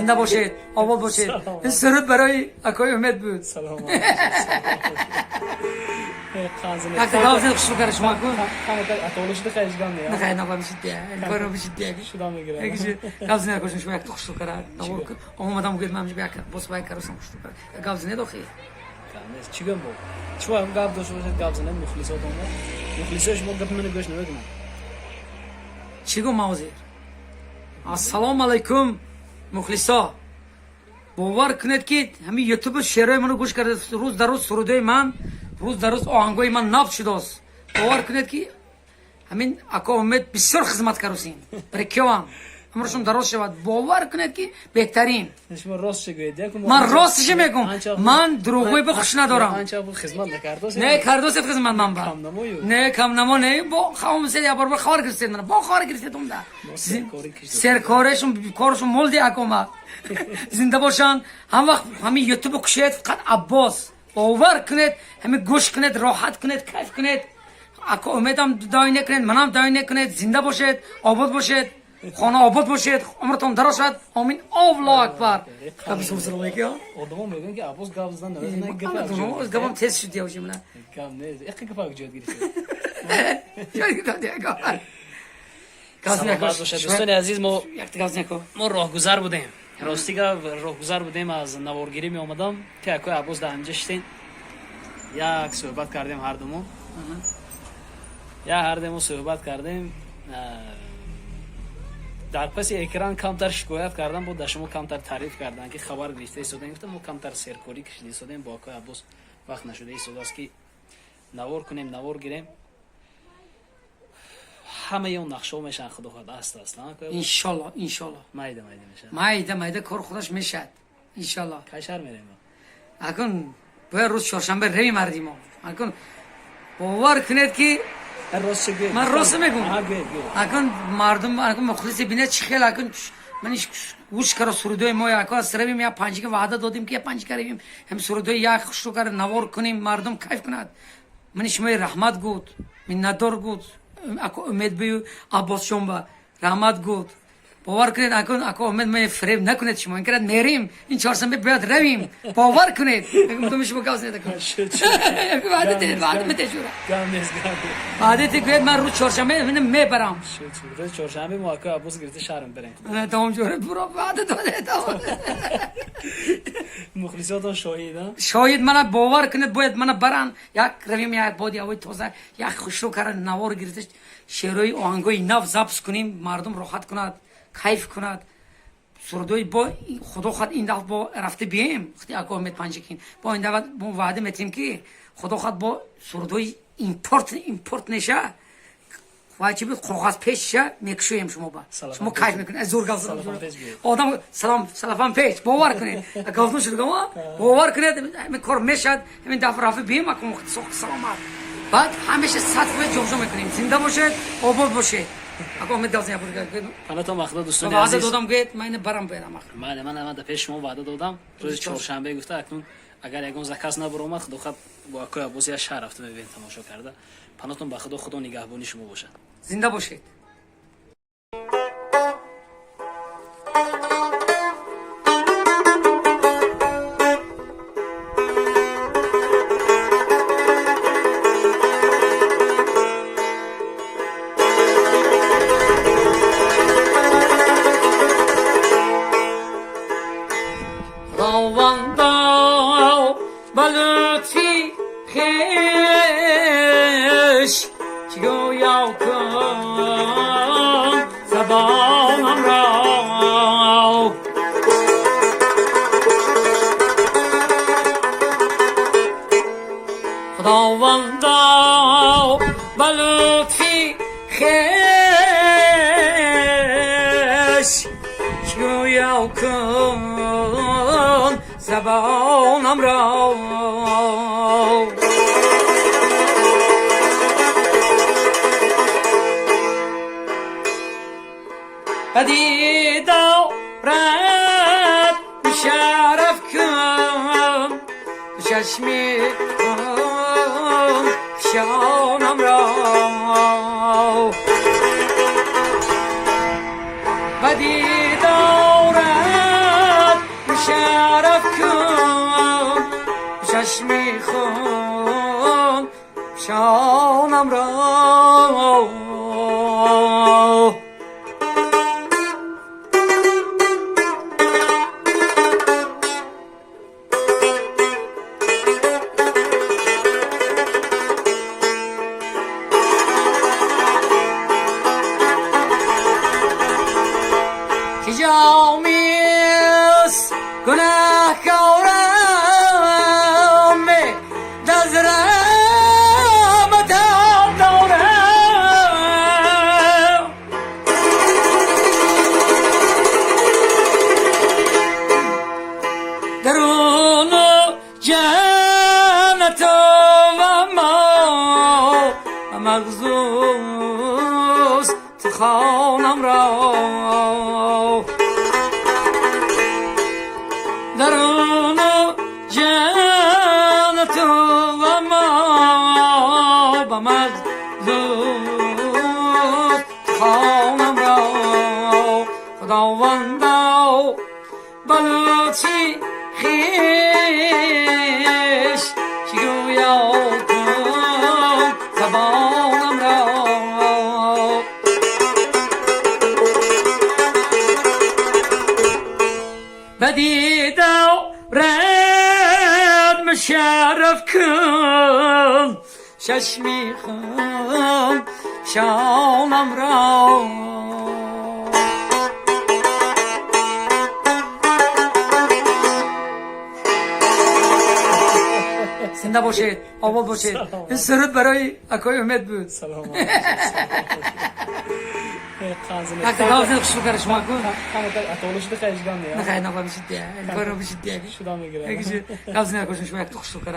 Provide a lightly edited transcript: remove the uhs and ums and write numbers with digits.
زنده باشید، آباد باشید. این سرود برای اکای امید بود. سلام. اگه داوود خوشبخت شما کن. اتولش ده خیزگان نه. نه نه باشید دیگه. کارو باشید دیگه. شدم میگیره. اگه گاز نه کوشش میکنم خوشبخت. اومدم گفت من میگم باز باید کارسم خوشبخت. گاز نه دخی. چیگم بود. چون هم گاب داشت بود گاب زنم مخلصات اون. مخلصش ما گفت من گوش نمیدونم. چیگو موزیر. السلام علیکم مخلصا. باور کنید که همین یوتیوب شعرهای منو گوش کرده روز در روز سروده من روز در روز آهنگای من ناب شده است. باور کنید که همین اکا امید بسیار خدمت کردین برای کیوان عمرشون دراز شود. باور کنید که بهترین شما راست چگوید من راستش میگم من دروغی به خوش ندارم. آنچه ابو خدمت نکرد نه کردوست خدمت من با کم نمایو نه کم نما نه با خواهم سری بار خار گرفتید من با خار گرفتیدم ده سرکارشون کارشون مولدی اکوما زنده باشن هم وقت همین یوتیوب کشید فقط عباس باور کنید همین گوش کنید راحت کنید کیف کنید اکو امیدم دای نکنید منم دای نکنید زنده باشید آباد باشید خانه آباد باشید عمرتون دراز شد آمین الله اکبر کابس مسلم میگه آدمو میگن که عباس گاب زدن نه گفت گفتم تست شد دیوشی من کام نه اخی گفاک جواد گرفت جایی دادی اگه دوستان عزیز ما گاز نکو ما راهگذر بودیم راستیگا راهگذر بودیم از نوارگیری می اومدم که اکو عباس در اینجا شدیم یک صحبت کردیم هر دومون هر دومون صحبت کردیم در پس اکران کمتر شکایت کردم بود در شما کمتر تعریف کردن که خبر گرفته ایستادن گفتم ما کمتر سرکاری کشیده ایستادیم با اکو عباس وقت نشده ایستاده است که نوار کنیم نوار گیریم همه اون نقشه میشن خدا خود است اصلا انشالله مایده میشه مایده کار خودش میشد انشالله کشر میریم اکن باید روز چهارشنبه روی مردیم ما اکن باور کنید که من راست میگم اکن مردم اکن مخلص بینه چی خیلی اکن منش گوش کرد سرودای ما اکو از سریم یا پنج که وعده دادیم که پنج کردیم هم سرودای یک خوشو کرد نوار کنیم مردم کیف کند منش می رحمت گود من ندار گود اکو امید بیو عباس شنبه رحمت گود باور کنید اکو امید می فریب نکنید شما این کرد میریم این چهارشنبه بیاد رویم باور کنید تو شما گاز ندکن وعده متجورا وعده گوید من روز چهارشنبه میبرم روز چهارشنبه ما اکو عباس گرفته شهرم بریم نه تمام جوره برو وعده داده مخلصاتون شاهد من باور کنید باید من برن یک رویم یک بادی هوای تازه یک خوشرو کردن نوار گرفتش شعرهای آهنگای نو ضبط کنیم مردم راحت کند کیف کند سرودای با خدا خود این دفعه با رفته بیم وقتی اکو امید پنجکین با این دفعه با وعده میتیم که خدا خود با سرودای ایمپورت نشه واجبی کاغذ پیش شه میکشویم شما با شما کیف میکنید زور گاز آدم سلام پیش باور کنید گاز شد باور کنید همین کار میشد همین دفعه رفته بیم اکو سلامت بعد همیشه سطح جمجمه میکنیم زنده باشید آباد باشید اگه امید داشتین بود پناتون مخدا دوستان عزیز وعده دادم گفت من برام برم من در پیش شما وعده دادم روز چهارشنبه گفته اکنون اگر یگان زکاس نبرم خدا خود با اکو عباس شهر رفته ببین تماشا کرده پناتون به خدا نگهبانی شما باشه زنده باشید بلوتی خیش چگو یاو کن زبانم را خداوندا بلوتی خیش چگو یاو کن زبانم را بدی دارد شرف کن چشمی کن شانم را بدی دارد شامیست گناهکارم دست رحمتم دارم درون جنت و ما و مغزوز خانم را درون جنت و ما و مغزوز خانم را خداوندا بلوچی خیش چگویا کن زبانم را بدیده رد مشرف کن ششمی خون شانم را زنده باشید آباد باشید این سرود برای اکای امید بود سلام وقتی گاوزن خوشو کار شما کن اتولش دقیقاً یا نخیر نبا بشید دیگه این کار رو بشید دیگه شده میگیره گاوزن خوشو شما یک خوشو کار